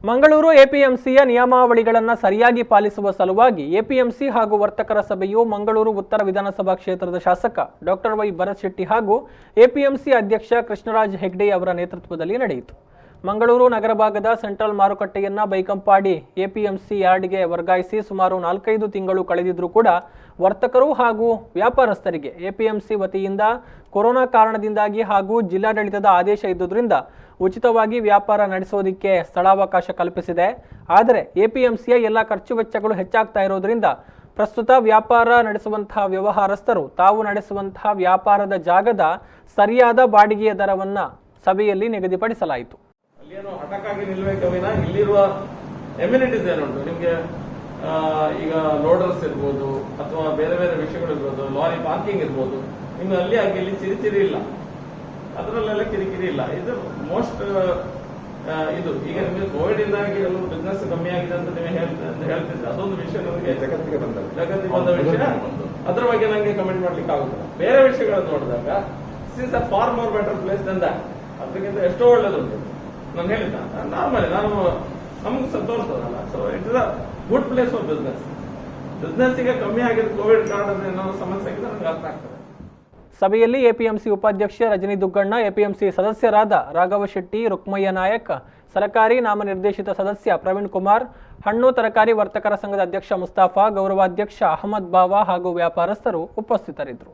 ಮಂಗಳೂರು ಎಪಿಎಂಸಿಯ ನಿಯಮಾವಳಿಗಳನ್ನು ಸರಿಯಾಗಿ ಪಾಲಿಸುವ ಸಲುವಾಗಿ ಎಪಿಎಂಸಿ ಹಾಗೂ ವರ್ತಕರ ಸಭೆಯು ಮಂಗಳೂರು ಉತ್ತರ ವಿಧಾನಸಭಾ ಕ್ಷೇತ್ರದ ಶಾಸಕ ಡಾಕ್ಟರ್ ವೈ ಭರತ್ ಶೆಟ್ಟಿ ಹಾಗೂ ಎಪಿಎಂಸಿ ಅಧ್ಯಕ್ಷ ಕೃಷ್ಣರಾಜ್ ಹೆಗ್ಡೆ ಅವರ ನೇತೃತ್ವದಲ್ಲಿ ನಡೆಯಿತು. ಮಂಗಳೂರು ನಗರ ಭಾಗದ ಸೆಂಟ್ರಲ್ ಮಾರುಕಟ್ಟೆಯನ್ನ ಬೈಕಂಪಾಡಿ ಎಪಿಎಂಸಿ ಯಾರ್ಡ್ಗೆ ವರ್ಗಾಯಿಸಿ ಸುಮಾರು 4-5 ತಿಂಗಳು ಕಳೆದಿದ್ರೂ ಕೂಡ ವರ್ತಕರು ಹಾಗೂ ವ್ಯಾಪಾರಸ್ಥರಿಗೆ ಎಪಿಎಂಸಿ ವತಿಯಿಂದ ಕೊರೋನಾ ಕಾರಣದಿಂದಾಗಿ ಹಾಗೂ ಜಿಲ್ಲಾಡಳಿತದ ಆದೇಶ ಇದ್ದುದರಿಂದ ಉಚಿತವಾಗಿ ವ್ಯಾಪಾರ ನಡೆಸೋದಕ್ಕೆ ಸ್ಥಳಾವಕಾಶ ಕಲ್ಪಿಸಿದೆ. ಆದರೆ ಎಪಿಎಂಸಿಯ ಎಲ್ಲ ಖರ್ಚು ವೆಚ್ಚಗಳು ಹೆಚ್ಚಾಗ್ತಾ ಇರೋದ್ರಿಂದ ಪ್ರಸ್ತುತ ವ್ಯಾಪಾರ ನಡೆಸುವಂತಹ ವ್ಯವಹಾರಸ್ಥರು ತಾವು ನಡೆಸುವಂತಹ ವ್ಯಾಪಾರದ ಜಾಗದ ಸರಿಯಾದ ಬಾಡಿಗೆಯ ದರವನ್ನ ಸಭೆಯಲ್ಲಿ ನಿಗದಿಪಡಿಸಲಾಯಿತು. ಅಲ್ಲೇನು ಹಠಕ್ಕಾಗಿ ನಿಲ್ಲಬೇಕೆ ವಿನ ಇಲ್ಲಿರುವ ಎಮ್ಯುನಿಟೀಸ್ ಏನುಂಟು ನಿಮಗೆ, ಈಗ ಲೋಡರ್ಸ್ ಇರ್ಬೋದು ಅಥವಾ ಬೇರೆ ಬೇರೆ ವಿಷಯಗಳು ಇರ್ಬೋದು, ಲಾರಿ ಪಾರ್ಕಿಂಗ್ ಇರ್ಬೋದು, ಇನ್ನು ಅಲ್ಲಿ ಆಗಿ ಇಲ್ಲಿ ಕಿರಿಕಿರಿ ಇಲ್ಲ, ಅದರಲ್ಲೆಲ್ಲ ಕಿರಿಕಿರಿ ಇಲ್ಲ. ಇದು ಮೋಸ್ಟ್ ಇದು ಈಗ ನಿಮಗೆ ಕೋವಿಡ್ ಇಂದಾಗಿ ಎಲ್ಲ ಬಿಸ್ನೆಸ್ ಕಮ್ಮಿ ಆಗಿದೆ ಅಂತ ನೀವು ಹೇಳ್ತಿದ್ರೆ ಅದೊಂದು ವಿಷಯ ನನಗೆ ಜಗತ್ತಿಗೆ ಬಂದ ವಿಷಯ. ಅದ್ರ ಬಗ್ಗೆ ನನಗೆ ಕಮೆಂಟ್ ಮಾಡ್ಲಿಕ್ಕೆ ಆಗುದಿಲ್ಲ. ಬೇರೆ ವಿಷಯಗಳನ್ನು ನೋಡಿದಾಗ this is a far more better place than that. ಅದಕ್ಕಿಂತ ಎಷ್ಟೋ ಒಳ್ಳೇದುಂಟು. ನಾನು ಹೇಳಿದ್ದ ನಾರ್ಮಲಿ ನಮಗೂ ತೋರಿಸ್ತದಲ್ಲ. So it is a good place for business. ಬಿಸ್ನೆಸ್ಸಿಗೆ ಕಮ್ಮಿ ಆಗಿರೋ ಕೋವಿಡ್ ಕಾರಣದ ಏನೋ ಸಮಸ್ಯೆ ಆಗಿದೆ ನನಗೆ ಅರ್ಥ ಆಗ್ತದೆ. ಸಭೆಯಲ್ಲಿ ಎಪಿಎಂಸಿ ಉಪಾಧ್ಯಕ್ಷ ರಜನಿ ದುಗ್ಗಣ್ಣ, ಎಪಿಎಂಸಿ ಸದಸ್ಯರಾದ ರಾಘವ ಶೆಟ್ಟಿ, ರುಕ್ಮಯ್ಯ ನಾಯಕ್, ಸರಕಾರಿ ನಾಮನಿರ್ದೇಶಿತ ಸದಸ್ಯ ಪ್ರವೀಣ್ ಕುಮಾರ್, ಹಣ್ಣು ತರಕಾರಿ ವರ್ತಕರ ಸಂಘದ ಅಧ್ಯಕ್ಷ ಮುಸ್ತಾಫಾ, ಗೌರವಾಧ್ಯಕ್ಷ ಅಹಮದ್ ಬಾವಾ ಹಾಗೂ ವ್ಯಾಪಾರಸ್ಥರು ಉಪಸ್ಥಿತರಿದ್ದರು.